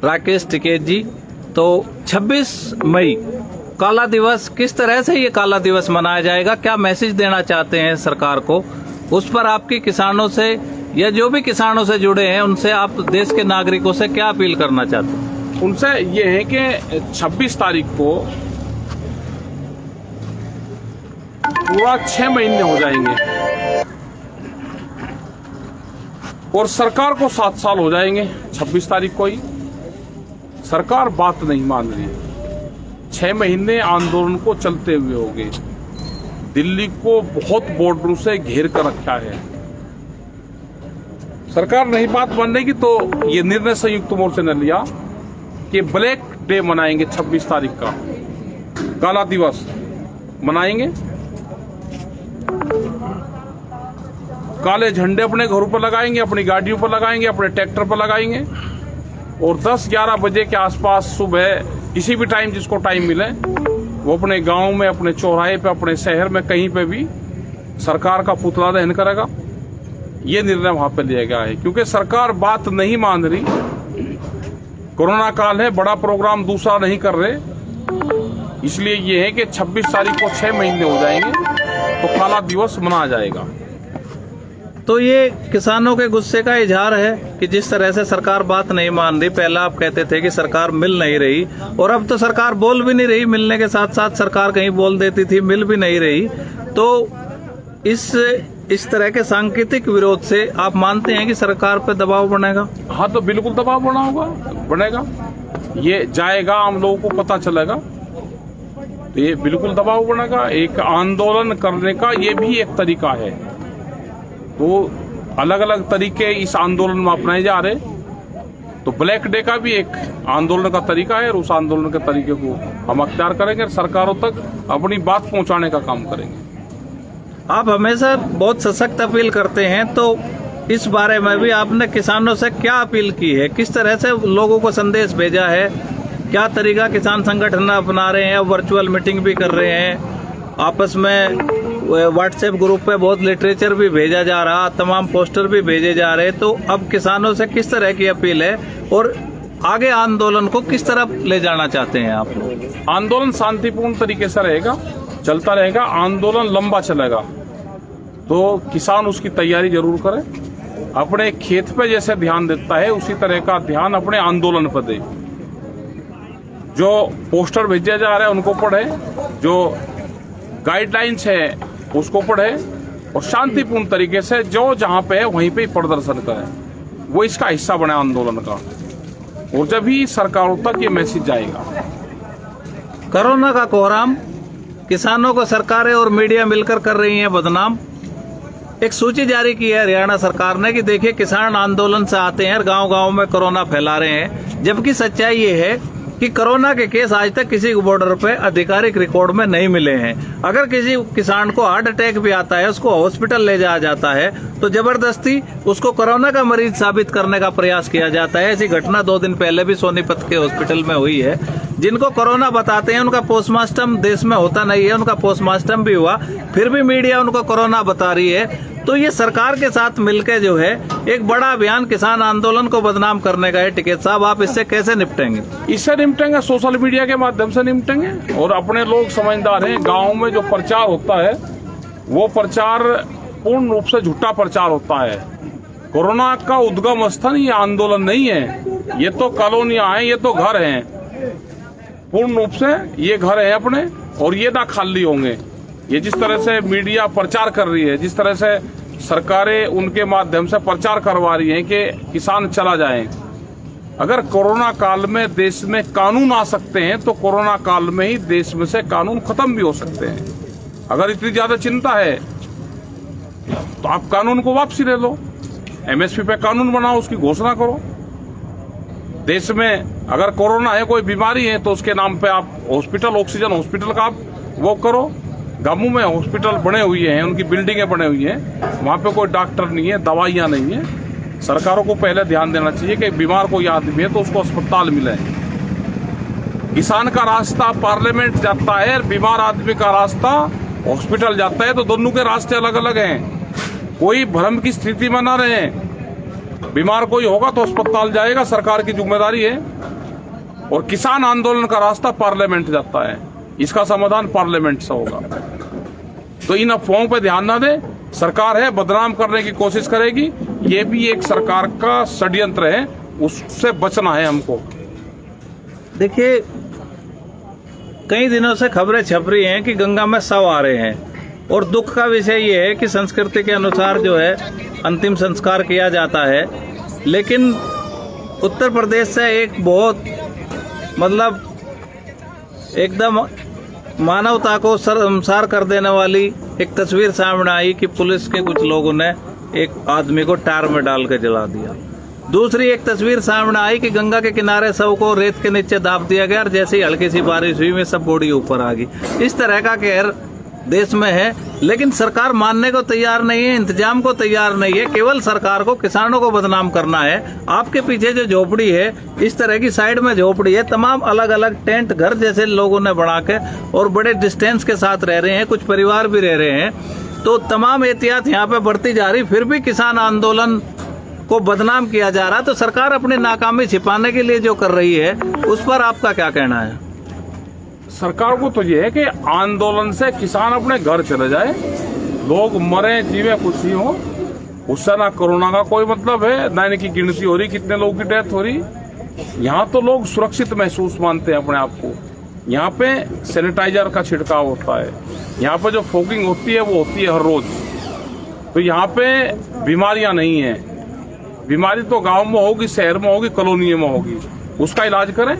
राकेश टिकैत जी। तो 26 मई काला दिवस, किस तरह से ये काला दिवस मनाया जाएगा, क्या मैसेज देना चाहते हैं सरकार को, उस पर आपकी किसानों से या जो भी किसानों से जुड़े हैं उनसे आप देश के नागरिकों से क्या अपील करना चाहते हैं? उनसे ये है कि 26 तारीख को पूरा 6 महीने हो जाएंगे और सरकार को 7 साल हो जाएंगे 26 तारीख को ही। सरकार बात नहीं मान रही, 6 महीने आंदोलन को चलते हुए हो गए, दिल्ली को बहुत बॉर्डरों से घेर कर रखा है। सरकार नहीं बात मानेगी तो ये निर्णय संयुक्त मोर्चे ने लिया कि ब्लैक डे मनाएंगे, 26 तारीख का काला दिवस मनाएंगे। काले झंडे अपने घरों पर लगाएंगे, अपनी गाड़ियों पर लगाएंगे, अपने ट्रैक्टर पर लगाएंगे और 10-11 बजे के आसपास सुबह किसी भी टाइम जिसको टाइम मिले वो अपने गांव में, अपने चौराहे पे, अपने शहर में कहीं पे भी सरकार का पुतला दहन करेगा। ये निर्णय वहां पे लिया गया है क्योंकि सरकार बात नहीं मान रही। कोरोना काल है, बड़ा प्रोग्राम दूसरा नहीं कर रहे, इसलिए ये है कि 26 तारीख को 6 महीने हो जाएंगे तो काला दिवस मनाया जाएगा। तो ये किसानों के गुस्से का इजहार है कि जिस तरह से सरकार बात नहीं मान रही। पहला आप कहते थे कि सरकार मिल नहीं रही और अब तो सरकार बोल भी नहीं रही, मिलने के साथ साथ सरकार कहीं बोल देती थी, मिल भी नहीं रही। तो इस तरह के सांकेतिक विरोध से आप मानते हैं कि सरकार पे दबाव बनेगा? हाँ, तो बिल्कुल दबाव बनेगा, ये जाएगा, आम लोगों को पता चलेगा, तो ये बिल्कुल दबाव बनेगा। एक आंदोलन करने का ये भी एक तरीका है, तो अलग अलग तरीके इस आंदोलन में अपनाए जा रहे। तो ब्लैक डे का भी एक आंदोलन का तरीका है और उस आंदोलन के तरीके को हम अख्तियार करेंगे, सरकारों तक अपनी बात पहुंचाने का काम करेंगे। आप हमेशा बहुत सशक्त अपील करते हैं, तो इस बारे में भी आपने किसानों से क्या अपील की है, किस तरह से लोगों को संदेश भेजा है, क्या तरीका किसान संगठन अपना रहे हैं? वर्चुअल मीटिंग भी कर रहे हैं, आपस में व्हाट्सएप ग्रुप पे बहुत लिटरेचर भी भेजा जा रहा, तमाम पोस्टर भी भेजे जा रहे। तो अब किसानों से किस तरह की अपील है और आगे आंदोलन को किस तरफ ले जाना चाहते हैं आप लोग? आंदोलन शांतिपूर्ण तरीके से रहेगा, चलता रहेगा, आंदोलन लंबा चलेगा, तो किसान उसकी तैयारी जरूर करे। अपने खेत पे जैसे ध्यान देता है उसी तरह का ध्यान अपने आंदोलन पर दे। जो पोस्टर भेजे जा रहे हैं उनको पढ़े, जो गाइडलाइंस है उसको पढ़े और शांतिपूर्ण तरीके से जो जहां पे है वहीं पे प्रदर्शन करे, वो इसका हिस्सा बने आंदोलन का। और जब ही सरकारों तक ये मैसेज जाएगा। कोरोना का कोहराम किसानों को सरकारें और मीडिया मिलकर कर रही हैं बदनाम। एक सूची जारी की है हरियाणा सरकार ने कि देखिए किसान आंदोलन से आते हैं और गांव-गांव में कोरोना फैला रहे हैं, जबकि सच्चाई ये है कि कोरोना के केस आज तक किसी बॉर्डर पे आधिकारिक रिकॉर्ड में नहीं मिले हैं। अगर किसी किसान को हार्ट अटैक भी आता है, उसको हॉस्पिटल ले जाया जाता है तो जबरदस्ती उसको कोरोना का मरीज साबित करने का प्रयास किया जाता है। ऐसी घटना 2 दिन पहले भी सोनीपत के हॉस्पिटल में हुई है। जिनको कोरोना बताते हैं उनका पोस्टमार्टम देश में होता नहीं है, उनका पोस्टमार्टम भी हुआ, फिर भी मीडिया उनको कोरोना बता रही है। तो ये सरकार के साथ मिलकर जो है एक बड़ा अभियान किसान आंदोलन को बदनाम करने का है। टिकैत साहब, आप इससे कैसे निपटेंगे? इससे निपटेंगे सोशल मीडिया के माध्यम से निपटेंगे और अपने लोग समझदार हैं। गाँव में जो प्रचार होता है वो प्रचार पूर्ण रूप से झूठा प्रचार होता है। कोरोना का उद्गम स्थल ये आंदोलन नहीं है, ये तो कॉलोनियां हैं, ये तो घर हैं। पूर्ण रूप से ये घर है अपने और ये ना खाली होंगे। ये जिस तरह से मीडिया प्रचार कर रही है, जिस तरह से सरकारें उनके माध्यम से प्रचार करवा रही हैं कि किसान चला जाए। अगर कोरोना काल में देश में कानून आ सकते हैं तो कोरोना काल में ही देश में से कानून खत्म भी हो सकते हैं। अगर इतनी ज्यादा चिंता है तो आप कानून को वापसी ले लो, एमएसपी पे कानून बनाओ, उसकी घोषणा करो। देश में अगर कोरोना है, कोई बीमारी है, तो उसके नाम पे आप हॉस्पिटल, ऑक्सीजन हॉस्पिटल का आप वो करो। गांवों में हॉस्पिटल बने हुए हैं, उनकी बिल्डिंगें बने हुई हैं, वहां पे कोई डॉक्टर नहीं है, दवाइयां नहीं है। सरकारों को पहले ध्यान देना चाहिए कि बीमार कोई आदमी है तो उसको अस्पताल मिले। किसान का रास्ता पार्लियामेंट जाता है और बीमार आदमी का रास्ता हॉस्पिटल जाता है, तो दोनों के रास्ते अलग अलग हैं। कोई भ्रम की स्थिति में ना रहे। बीमार कोई होगा तो अस्पताल जाएगा, सरकार की जिम्मेदारी है। और किसान आंदोलन का रास्ता पार्लियामेंट जाता है, इसका समाधान पार्लियामेंट से होगा। तो इन अफवाहों पर ध्यान ना दे, सरकार है बदनाम करने की कोशिश करेगी, ये भी एक सरकार का षड्यंत्र है, उससे बचना है हमको। देखिए, कई दिनों से खबरें छप रही हैं कि गंगा में शव आ रहे हैं, और दुख का विषय ये है कि संस्कृति के अनुसार जो है अंतिम संस्कार किया जाता है, लेकिन उत्तर प्रदेश से एक बहुत मतलब एकदम मानवता को शर्मसार कर देने वाली एक तस्वीर सामने आई कि पुलिस के कुछ लोगों ने एक आदमी को टायर में डाल के जला दिया। दूसरी एक तस्वीर सामने आई कि गंगा के किनारे शव को रेत के नीचे दाब दिया गया और जैसे ही हल्की सी बारिश हुई में सब बॉडी ऊपर आ गई। इस तरह का कहर देश में है, लेकिन सरकार मानने को तैयार नहीं है, इंतजाम को तैयार नहीं है। केवल सरकार को किसानों को बदनाम करना है। आपके पीछे जो झोपड़ी है, इस तरह की साइड में झोपड़ी है, तमाम अलग अलग टेंट घर जैसे लोगों ने बना के और बड़े डिस्टेंस के साथ रह रहे हैं, कुछ परिवार भी रह रहे हैं। तो तमाम एहतियात यहाँ पे बढ़ती जा रही, फिर भी किसान आंदोलन को बदनाम किया जा रहा। तो सरकार अपनी नाकामी छिपाने के लिए जो कर रही है, उस पर आपका क्या कहना है? सरकार को तो ये है कि आंदोलन से किसान अपने घर चले जाए, लोग मरे जीवे कुछ ही हो, उससे ना कोरोना का कोई मतलब है, ना इनकी गिनती हो रही कितने लोगों की डेथ हो रही। यहाँ तो लोग सुरक्षित महसूस मानते हैं अपने आप को। यहाँ पे सैनिटाइजर का छिड़काव होता है, यहाँ पे जो फॉगिंग होती है वो होती है हर रोज। तो यहाँ पे बीमारियां नहीं है। बीमारी तो गांव में होगी, शहर में होगी, कॉलोनी में होगी, उसका इलाज करें,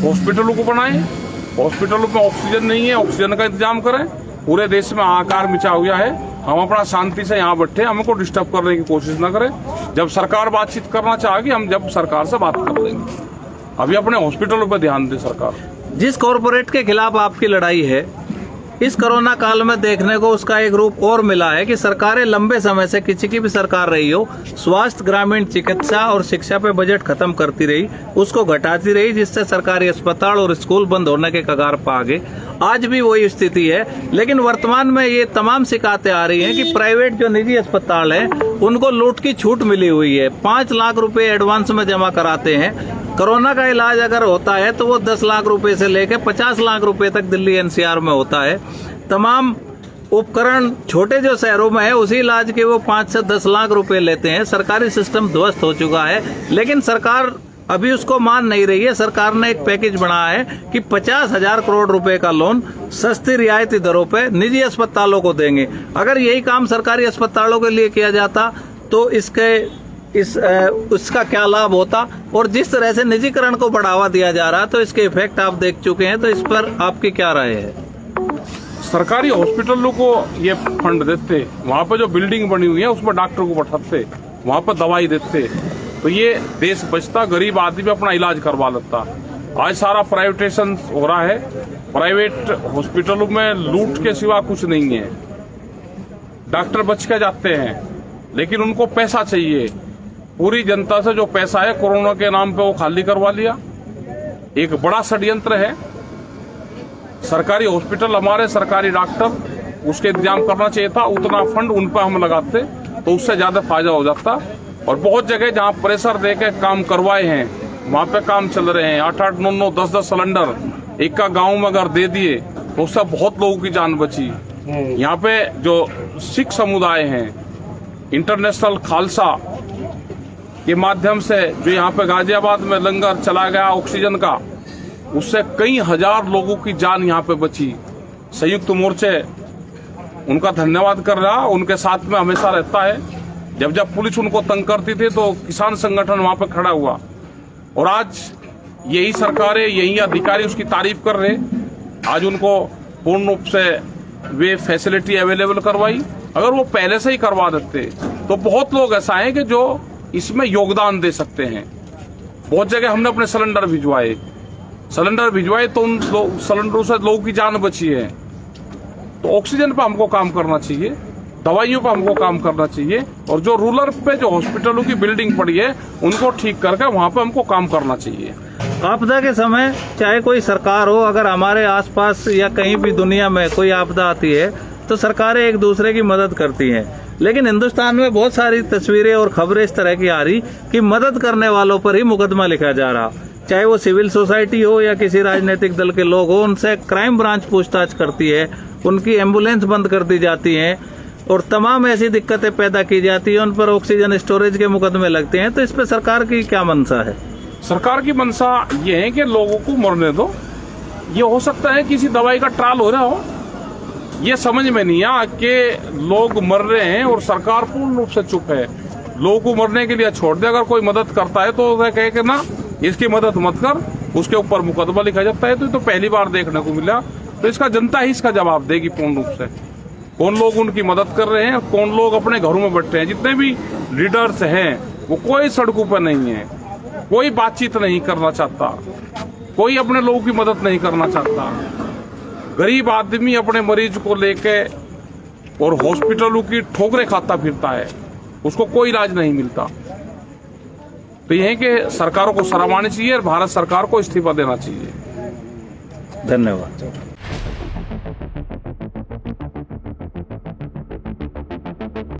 हॉस्पिटलों को बनाएं। हॉस्पिटलों में ऑक्सीजन नहीं है, ऑक्सीजन का इंतजाम करें। पूरे देश में हाहाकार मचा हुआ है, हम अपना शांति से यहाँ बैठे, हमको डिस्टर्ब करने की कोशिश न करें। जब सरकार बातचीत करना चाहेगी, हम जब सरकार से बात कर लेंगे। अभी अपने हॉस्पिटलों पर ध्यान दे सरकार। जिस कॉरपोरेट के खिलाफ आपकी लड़ाई है, इस कोरोना काल में देखने को उसका एक रूप और मिला है कि सरकारें लंबे समय से, किसी की भी सरकार रही हो, स्वास्थ्य, ग्रामीण चिकित्सा और शिक्षा पे बजट खत्म करती रही, उसको घटाती रही, जिससे सरकारी अस्पताल और स्कूल बंद होने के कगार पर आ गए। आज भी वही स्थिति है, लेकिन वर्तमान में ये तमाम शिकायतें आ रही हैं कि प्राइवेट जो निजी अस्पताल है, उनको लूट की छूट मिली हुई है। 5 लाख रुपए एडवांस में जमा कराते हैं। कोरोना का इलाज अगर होता है तो वो 10 लाख रुपए से लेकर 50 लाख रुपए तक दिल्ली एनसीआर में होता है। तमाम उपकरण छोटे जो शहरों में है, उसी इलाज के वो 5 से 10 लाख रुपए लेते हैं। सरकारी सिस्टम ध्वस्त हो चुका है, लेकिन सरकार अभी उसको मान नहीं रही है। सरकार ने एक पैकेज बनाया है कि 50,000 करोड़ रुपए का लोन सस्ती रियायती दरों पे निजी अस्पतालों को देंगे। अगर यही काम सरकारी अस्पतालों के लिए किया जाता तो उसका क्या लाभ होता। और जिस तरह से निजीकरण को बढ़ावा दिया जा रहा है, तो इसके इफेक्ट आप देख चुके हैं। तो इस पर आपकी क्या राय है? सरकारी हॉस्पिटलों को ये फंड देते, वहाँ पे जो बिल्डिंग बनी हुई है उसमें डॉक्टर को बैठाते, वहाँ पे दवाई देते, तो ये देश बचता, गरीब आदमी अपना इलाज करवा लेता। आज सारा प्राइवेटेशन हो रहा है। प्राइवेट हॉस्पिटलों में लूट के सिवा कुछ नहीं है। डॉक्टर बच के जाते हैं, लेकिन उनको पैसा चाहिए। पूरी जनता से जो पैसा है कोरोना के नाम पे वो खाली करवा लिया। एक बड़ा षड्यंत्र है। सरकारी हॉस्पिटल, हमारे सरकारी डॉक्टर, उसके इंतजाम करना चाहिए था। उतना फंड उन पर हम लगाते तो उससे ज्यादा फायदा हो जाता। और बहुत जगह जहाँ प्रेशर दे के काम करवाए हैं, वहाँ पे काम चल रहे हैं। 8-8, 9-9, 10-10 सिलेंडर एक का गाँव में अगर दे दिए तो उससे बहुत लोगों की जान बची। यहाँ पे जो सिख समुदाय हैं, इंटरनेशनल खालसा के माध्यम से जो यहाँ पे गाजियाबाद में लंगर चला गया ऑक्सीजन का, उससे कई हजार लोगों की जान यहाँ पे बची। संयुक्त मोर्चे उनका धन्यवाद कर रहा, उनके साथ में हमेशा रहता है। जब पुलिस उनको तंग करती थी तो किसान संगठन वहां पे खड़ा हुआ। और आज यही सरकारें, यही अधिकारी उसकी तारीफ कर रहे। आज उनको पूर्ण रूप से वे फैसिलिटी अवेलेबल करवाई। अगर वो पहले से ही करवा देते तो बहुत लोग ऐसा है कि जो इसमें योगदान दे सकते हैं। बहुत जगह हमने अपने सिलेंडर भिजवाए तो उन सिलेंडरों से लोगों की जान बची है। तो ऑक्सीजन पे हमको काम करना चाहिए, दवाइयों पे हमको काम करना चाहिए। और जो रूरल पे जो हॉस्पिटलों की बिल्डिंग पड़ी है उनको ठीक करके वहाँ पे हमको काम करना चाहिए। आपदा के समय चाहे कोई सरकार हो, अगर हमारे आसपास या कहीं भी दुनिया में कोई आपदा आती है तो सरकारें एक दूसरे की मदद करती हैं। लेकिन हिंदुस्तान में बहुत सारी तस्वीरें और खबरें इस तरह की आ रही कि मदद करने वालों पर ही मुकदमा लिखा जा रहा, चाहे वो सिविल सोसाइटी हो या किसी राजनीतिक दल के लोग हो। उनसे क्राइम ब्रांच पूछताछ करती है, उनकी एम्बुलेंस बंद कर दी जाती है और तमाम ऐसी दिक्कतें पैदा की जाती है, उन पर ऑक्सीजन स्टोरेज के मुकदमे लगते हैं। तो इस पे सरकार की क्या मंशा है? सरकार की मंशा ये है कि लोगों को मरने दो। ये हो सकता है किसी दवाई का ट्रायल हो रहा हो, ये समझ में नहीं आ कि लोग मर रहे हैं और सरकार पूर्ण रूप से चुप है। लोगों को मरने के लिए छोड़ दे। अगर कोई मदद करता है तो वह कहे कि ना इसकी मदद मत कर, उसके ऊपर मुकदमा लिखा जाता है। तो पहली बार देखने को मिला। तो इसका जनता ही इसका जवाब देगी पूर्ण रूप से, कौन लोग उनकी मदद कर रहे हैं, कौन लोग अपने घरों में बैठे हैं। जितने भी लीडर्स हैं वो कोई सड़कों पर नहीं है, कोई बातचीत नहीं करना चाहता, कोई अपने लोगों की मदद नहीं करना चाहता। गरीब आदमी अपने मरीज को लेके और हॉस्पिटलों की ठोकरें खाता फिरता है, उसको कोई इलाज नहीं मिलता। तो यह है कि सरकारों को शर्म आनी चाहिए और भारत सरकार को इस्तीफा देना चाहिए। धन्यवाद।